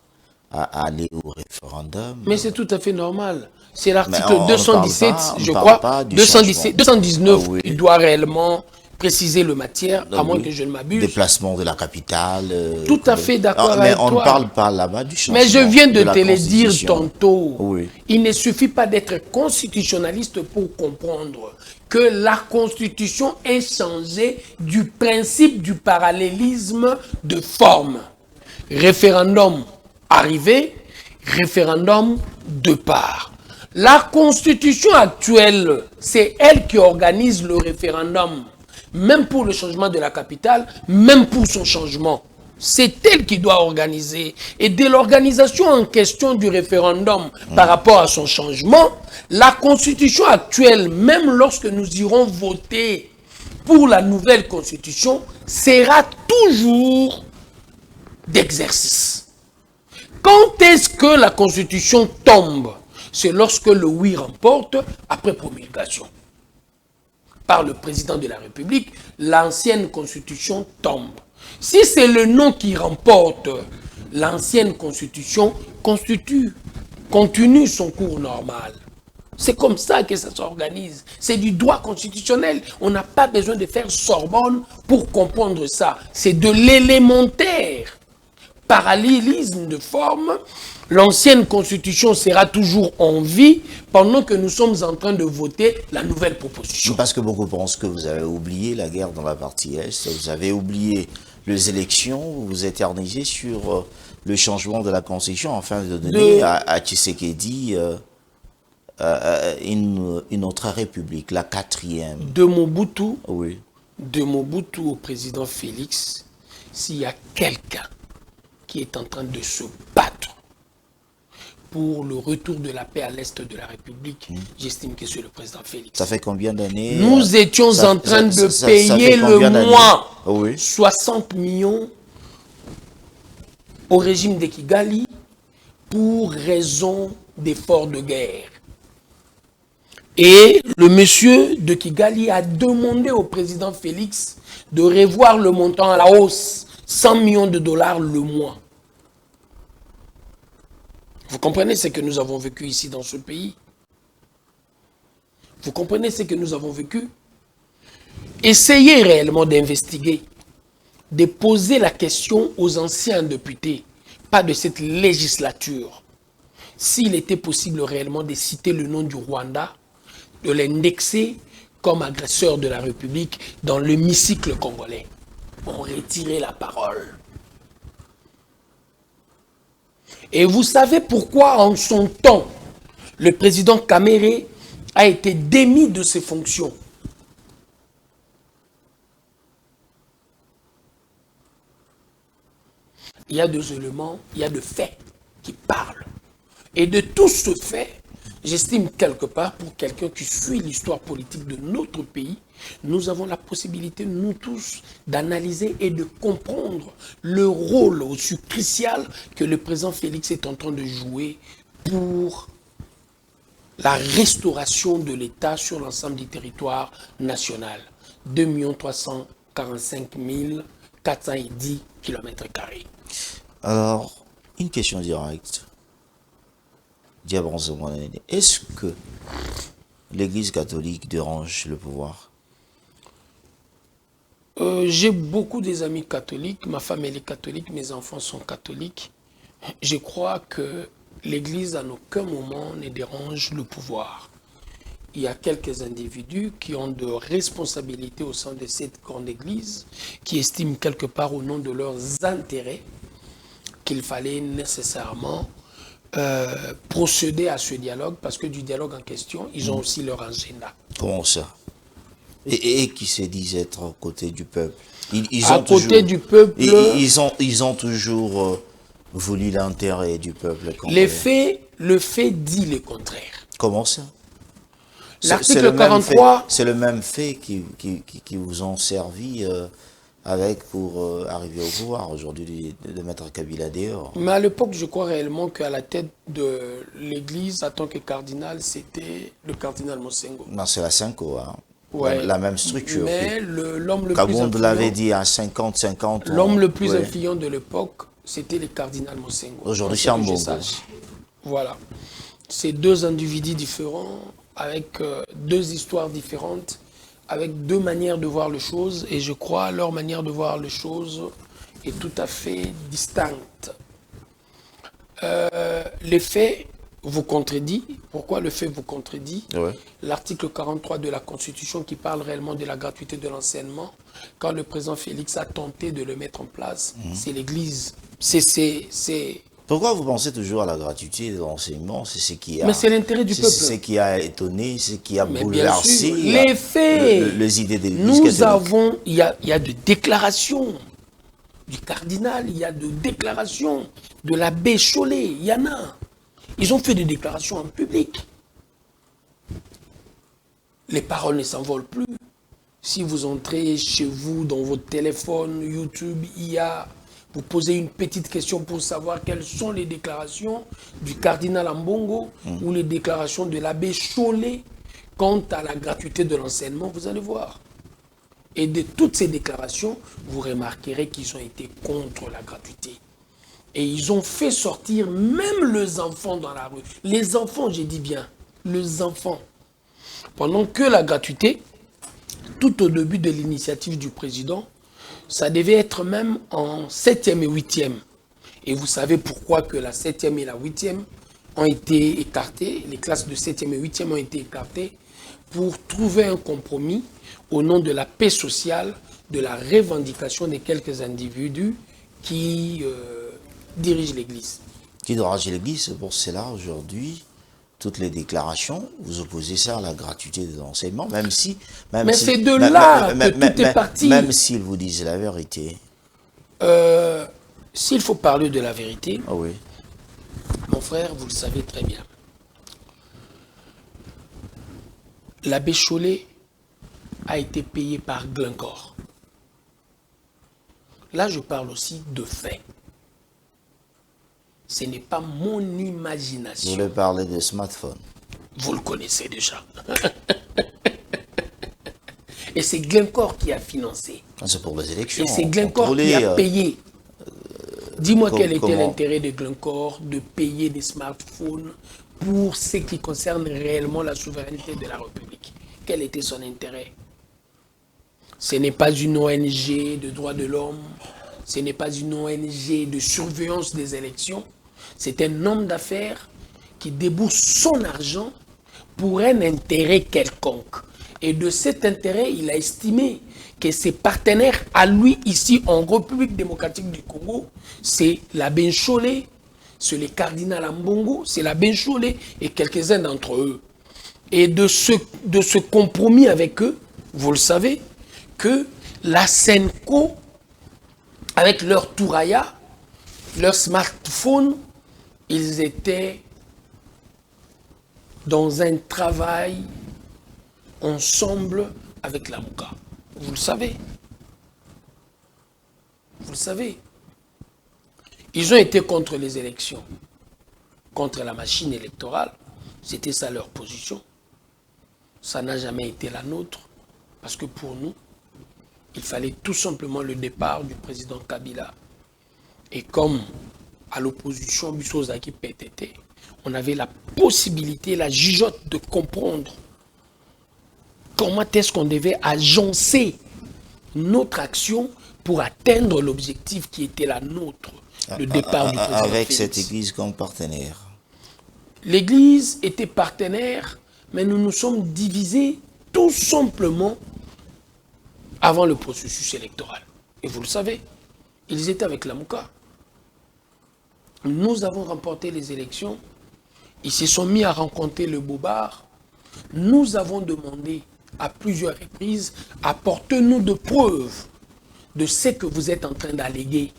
à aller au référendum. Mais c'est tout à fait normal. C'est l'article 217, je crois, 219, il doit réellement préciser le matière, à moins oui. que je ne m'abuse. Déplacement de la capitale. Tout à fait d'accord Mais avec toi. on ne parle pas là-bas du changement. Mais je viens de la te le dire Constitution. tantôt. Oui. Il ne suffit pas d'être constitutionnaliste pour comprendre que la Constitution est changée du principe du parallélisme de forme. Référendum arrivé, référendum de part. La Constitution actuelle, c'est elle qui organise le référendum, même pour le changement de la capitale, même pour son changement. C'est elle qui doit organiser. Et de l'organisation en question du référendum par rapport à son changement, la Constitution actuelle, même lorsque nous irons voter pour la nouvelle Constitution, sera toujours d'exercice. Quand est-ce que la Constitution tombe? C'est lorsque le oui remporte après promulgation. Par le président de la République, l'ancienne Constitution tombe. Si c'est le non qui remporte, l'ancienne Constitution continue son cours normal. C'est comme ça que ça s'organise. C'est du droit constitutionnel. On n'a pas besoin de faire Sorbonne pour comprendre ça. C'est de l'élémentaire. Parallélisme de forme, l'ancienne constitution sera toujours en vie pendant que nous sommes en train de voter la nouvelle proposition. Parce que beaucoup pensent que vous avez oublié la guerre dans la partie Est, vous avez oublié les élections, vous vous éternisez sur le changement de la constitution afin de donner à Tshisekedi une autre république, la 4e. De Mobutu, oui. De Mobutu au président Félix, s'il y a quelqu'un qui est en train de se battre pour le retour de la paix à l'est de la République, j'estime que c'est le président Félix. Ça fait combien d'années? Nous étions en train de payer le mois 60 millions au régime de Kigali pour raison d'efforts de guerre. Et le monsieur de Kigali a demandé au président Félix de revoir le montant à la hausse, 100 millions de dollars le mois. Vous comprenez ce que nous avons vécu ici dans ce pays? Vous comprenez ce que nous avons vécu? Essayez réellement d'investiguer, de poser la question aux anciens députés, pas de cette législature. S'il était possible réellement de citer le nom du Rwanda, de l'indexer comme agresseur de la République dans l'hémicycle congolais, on retirait la parole. Et vous savez pourquoi, en son temps, le président Kamere a été démis de ses fonctions? Il y a des éléments, il y a des faits qui parlent. Et de tout ce fait, j'estime quelque part, pour quelqu'un qui suit l'histoire politique de notre pays, nous avons la possibilité, nous tous, d'analyser et de comprendre le rôle aussi crucial que le président Félix est en train de jouer pour la restauration de l'État sur l'ensemble du territoire national. 2 345 410 km². Alors, une question directe. Est-ce que l'Église catholique dérange le pouvoir? J'ai beaucoup des amis catholiques, ma femme elle est catholique, mes enfants sont catholiques. Je crois que l'Église en aucun moment ne dérange le pouvoir. Il y a quelques individus qui ont de responsabilités au sein de cette grande Église, qui estiment quelque part au nom de leurs intérêts qu'il fallait nécessairement procéder à ce dialogue, parce que du dialogue en question, ils ont aussi leur agenda. Comment ça? Et qui se disent être aux côtés du peuple. Du peuple. Ils ont toujours voulu l'intérêt du peuple. Le fait dit le contraire. Comment ça? L'article 43... C'est le même fait qui vous ont servi pour arriver au pouvoir aujourd'hui, de mettre Kabila dehors. Mais à l'époque, je crois réellement qu'à la tête de l'Église, en tant que cardinal, c'était le cardinal Mosengo. Non, c'est la Cinco, hein. Ouais. La même structure. Mais l'homme le plus Kabound influent... l'avait dit à 50-50. L'homme le plus influent de l'époque, c'était le cardinal Mosengo. Aujourd'hui, c'est un bon. Voilà. C'est deux individus différents, avec deux histoires différentes, avec deux manières de voir les choses et je crois leur manière de voir les choses est tout à fait distincte. Les faits vous contredit. Pourquoi le fait vous contredit? Ouais. L'article 43 de la Constitution qui parle réellement de la gratuité de l'enseignement, quand le président Félix a tenté de le mettre en place, c'est l'Église. C'est... Pourquoi vous pensez toujours à la gratuité de l'enseignement? C'est ce qui a... Mais c'est l'intérêt du peuple. C'est ce qui a étonné, ce qui a Mais bouleversé les faits. les idées des Nous avons, il y a des déclarations du cardinal, il y a des déclarations de l'abbé Chollet, il y en a. Ils ont fait des déclarations en public. Les paroles ne s'envolent plus. Si vous entrez chez vous, dans votre téléphone, YouTube, IA, vous posez une petite question pour savoir quelles sont les déclarations du cardinal Ambongo ou les déclarations de l'abbé Chollet quant à la gratuité de l'enseignement, vous allez voir. Et de toutes ces déclarations, vous remarquerez qu'ils ont été contre la gratuité. Et ils ont fait sortir même les enfants dans la rue. Les enfants, j'ai dit bien, les enfants. Pendant que la gratuité, tout au début de l'initiative du président, ça devait être même en 7e et 8e. Et vous savez pourquoi que la 7e et la 8e ont été écartées, les classes de 7e et 8e ont été écartées pour trouver un compromis au nom de la paix sociale, de la revendication de quelques individus qui dirigent l'Église. Qui dirige l'Église, c'est pour cela aujourd'hui, toutes les déclarations, vous opposez ça à la gratuité de l'enseignement, même si... Mais c'est de là que tout est parti. Même s'ils vous disent la vérité. S'il faut parler de la vérité, Ah oui. mon frère, vous le savez très bien. L'abbé Chollet a été payé par Glencore. Là, je parle aussi de faits. Ce n'est pas mon imagination. Vous voulez parler des smartphones. Vous le connaissez déjà. Et c'est Glencore qui a financé. C'est pour les élections. Et c'est Glencore qui a payé. Dis-moi quel était comment l'intérêt de Glencore de payer des smartphones pour ce qui concerne réellement la souveraineté de la République. Quel était son intérêt? Ce n'est pas une ONG de droits de l'homme, ce n'est pas une ONG de surveillance des élections, c'est un homme d'affaires qui débourse son argent pour un intérêt quelconque. Et de cet intérêt, il a estimé que ses partenaires à lui ici en République démocratique du Congo, c'est l'abbé Chollet, c'est le cardinal Ambongo, c'est l'abbé Chollet et quelques-uns d'entre eux. Et de ce compromis avec eux, vous le savez, que la Senco, avec leur Touraya, leur smartphone, ils étaient dans un travail ensemble avec la Mouka. Vous le savez. Vous le savez. Ils ont été contre les élections, contre la machine électorale. C'était ça leur position. Ça n'a jamais été la nôtre, parce que pour nous, il fallait tout simplement le départ du président Kabila. Et comme à l'opposition, Bissozaki PTT, on avait la possibilité, la jugeote de comprendre comment est-ce qu'on devait agencer notre action pour atteindre l'objectif qui était la nôtre, le départ du président avec Félix. cette église comme partenaire. L'église était partenaire, mais nous nous sommes divisés tout simplement avant le processus électoral. Et vous le savez, ils étaient avec la Mouka. Nous avons remporté les élections. Ils se sont mis à rencontrer le Bobard. Nous avons demandé à plusieurs reprises, apportez-nous de preuves de ce que vous êtes en train d'alléguer.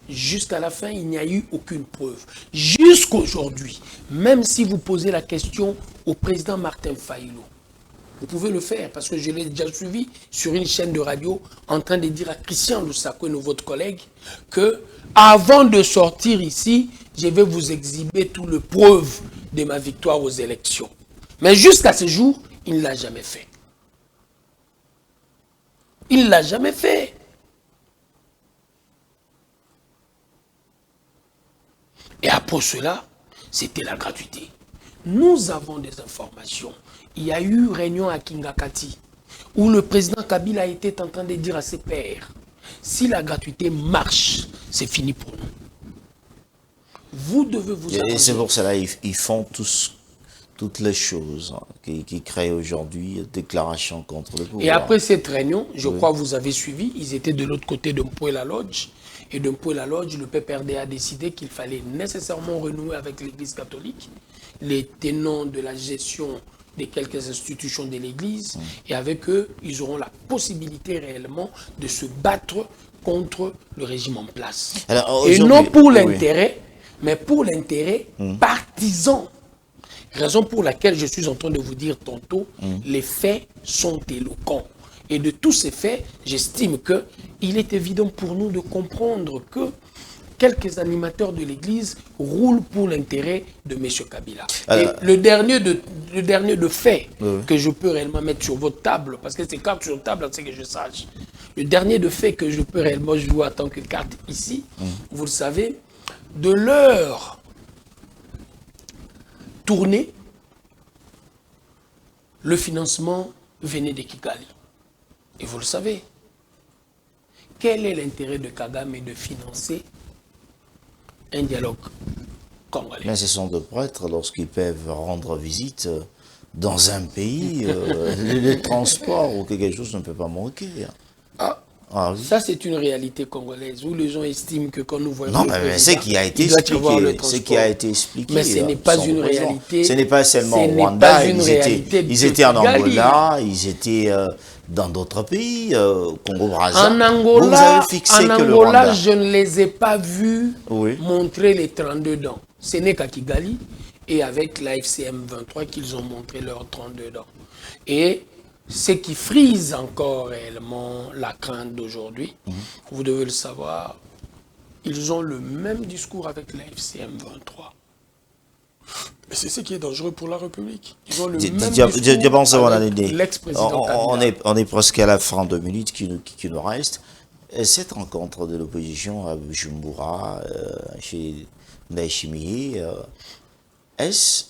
Jusqu'à la fin, il n'y a eu aucune preuve. Jusqu'aujourd'hui, même si vous posez la question au président Martin Fayulu, vous pouvez le faire parce que je l'ai déjà suivi sur une chaîne de radio en train de dire à Christian Lusako, votre collègue, que avant de sortir ici, je vais vous exhiber toutes les preuves de ma victoire aux élections. Mais jusqu'à ce jour, il ne l'a jamais fait. Il ne l'a jamais fait. Et après cela, c'était la gratuité. Nous avons des informations. Il y a eu réunion à Kingakati. où le président Kabila était en train de dire à ses pairs, si la gratuité marche, c'est fini pour nous. Vous devez vous arranger. Et c'est pour cela ils font toutes les choses qui créent aujourd'hui déclaration contre le pouvoir. Et après cette réunion, je crois que vous avez suivi, ils étaient de l'autre côté de Mpoué-la-Lodge. Et de Mpoué-la-Lodge, le PPRD a décidé qu'il fallait nécessairement renouer avec l'Église catholique, les tenants de la gestion de quelques institutions de l'Église, et avec eux, ils auront la possibilité réellement de se battre contre le régime en place. Alors, et non pour l'intérêt, mais pour l'intérêt partisan. Raison pour laquelle je suis en train de vous dire tantôt, les faits sont éloquents. Et de tous ces faits, j'estime qu'il est évident pour nous de comprendre que quelques animateurs de l'Église roulent pour l'intérêt de M. Kabila. Alors, et le dernier de fait que je peux réellement mettre sur votre table, parce que c'est carte sur table, c'est que je sache. Le dernier de fait que je peux réellement jouer en tant que carte ici, vous le savez, de leur tournée, le financement venait de Kigali. Et vous le savez. Quel est l'intérêt de Kagame de financer un dialogue congolais? Mais ce sont des prêtres, lorsqu'ils peuvent rendre visite dans un pays, les transports ou quelque chose ne peut pas manquer. Oui. Ça, c'est une réalité congolaise où les gens estiment que quand nous voyons. Non, mais c'est qui a été expliqué. C'est qui a été expliqué. Mais ce n'est pas une réalité. Ce n'est pas seulement au Rwanda. Ils étaient en Angola, ils étaient dans d'autres pays, Congo-Brazza. En Angola, je ne les ai pas vus montrer les 32 dents. Ce n'est qu'à Kigali et avec la FCM 23 qu'ils ont montré leurs 32 dents. Et ce qui frise encore réellement la crainte d'aujourd'hui, vous devez le savoir, ils ont le même discours avec la FCM 23. Mais c'est ce qui est dangereux pour la République. Ils ont le même discours avec l'ex-président Kabila. On est presque à la fin de minutes qui nous reste. Cette rencontre de l'opposition à Bujumbura, chez Ndayishimiye, est-ce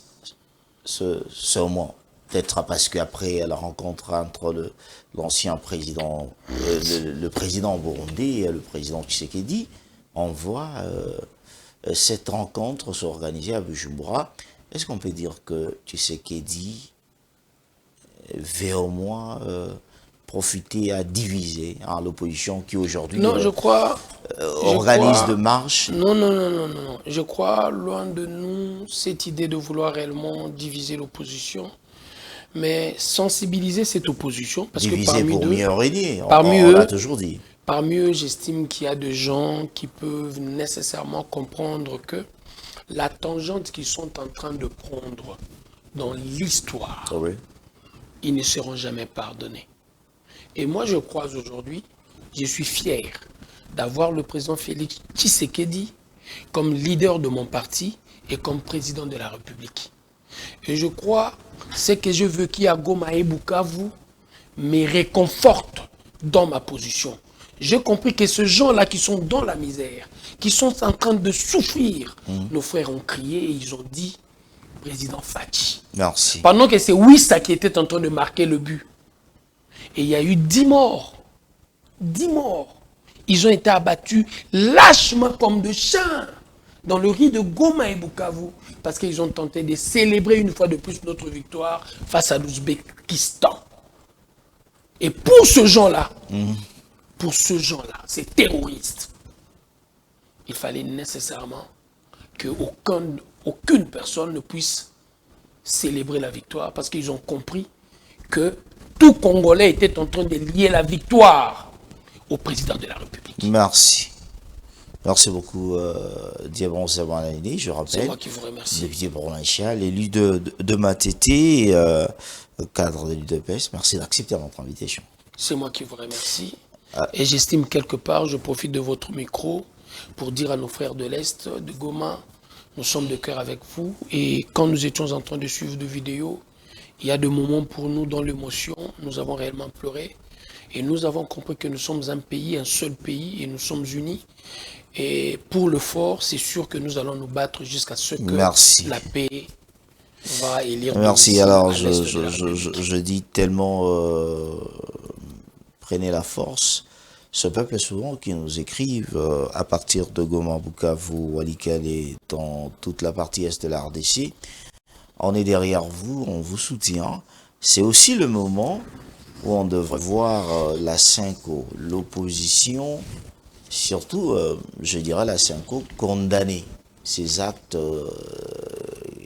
ce moment? Peut-être parce qu'après la rencontre entre l'ancien président, le président burundais et le président Tshisekedi, on voit cette rencontre s'organiser à Bujumbura. Est-ce qu'on peut dire que Tshisekedi veut au moins profiter à diviser l'opposition qui aujourd'hui organise de marches? Non. Je crois, loin de nous, cette idée de vouloir réellement diviser l'opposition, mais sensibiliser cette opposition. Parce diviser que parmi pour eux, mieux régner, on l'a toujours dit. Parmi eux, j'estime qu'il y a des gens qui peuvent nécessairement comprendre que la tangente qu'ils sont en train de prendre dans l'histoire, ils ne seront jamais pardonnés. Et moi, je crois aujourd'hui, je suis fier d'avoir le président Félix Tshisekedi comme leader de mon parti et comme président de la République. Et je crois, ce que je veux qu'il y a Goma et Bukavu me réconforte dans ma position. J'ai compris que ces gens-là qui sont dans la misère, qui sont en train de souffrir, nos frères ont crié et ils ont dit, président Fachi. Merci. Pendant que c'est Wissa qui était en train de marquer le but. Et il y a eu 10 morts. 10 morts. Ils ont été abattus lâchement comme de chiens dans le riz de Goma et Bukavu parce qu'ils ont tenté de célébrer une fois de plus notre victoire face à l'Ouzbékistan. Et pour ce gens-là, ces terroristes, il fallait nécessairement qu'aucune personne ne puisse célébrer la victoire parce qu'ils ont compris que tout Congolais était en train de lier la victoire au président de la République. Merci. Merci beaucoup, Diabon Zabanani. Je rappelle, c'est moi qui vous remercie. Député provincial, élu de Matete, cadre de l'UDPS. Merci d'accepter notre invitation. C'est moi qui vous remercie. Et j'estime quelque part, je profite de votre micro pour dire à nos frères de l'Est, de Goma, nous sommes de cœur avec vous. Et quand nous étions en train de suivre des vidéos, il y a des moments pour nous dans l'émotion, nous avons réellement pleuré. Et nous avons compris que nous sommes un pays, un seul pays, et nous sommes unis. Et pour le fort, c'est sûr que nous allons nous battre jusqu'à ce que la paix va élire Merci. domicile Alors, à l'Est de la République. je dis tellement, prenez la force. Ce peuple souvent qui nous écrivent à partir de Goma, Bukavu, Walikale et dans toute la partie est de la RDC. On est derrière vous, on vous soutient. C'est aussi le moment où on devrait voir la Cinco, l'opposition, surtout, je dirais la Cinco, condamner ces actes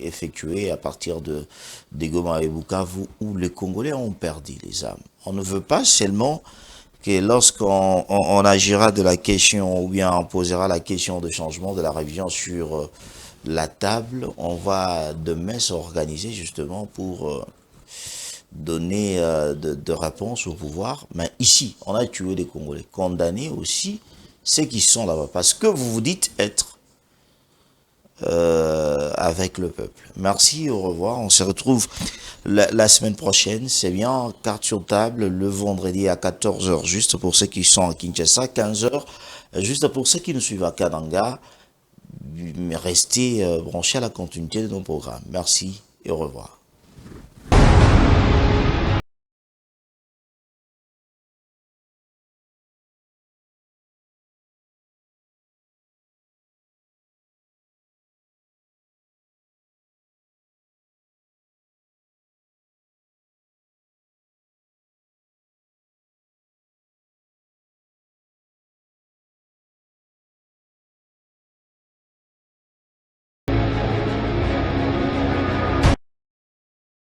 effectués à partir de Goma et Bukavu où les Congolais ont perdu les âmes. On ne veut pas seulement que lorsqu'on agira de la question ou bien on posera la question de changement de la révision sur la table, on va demain s'organiser justement pour donner de réponses au pouvoir. Mais ici, on a tué les Congolais. Condamner aussi ceux qui sont là-bas. Parce que vous vous dites être avec le peuple. Merci, au revoir. On se retrouve la semaine prochaine. C'est bien, carte sur table, le vendredi à 14 h, juste pour ceux qui sont à Kinshasa, 15 h, juste pour ceux qui nous suivent à Kananga. Restez branchés à la continuité de nos programmes. Merci et au revoir.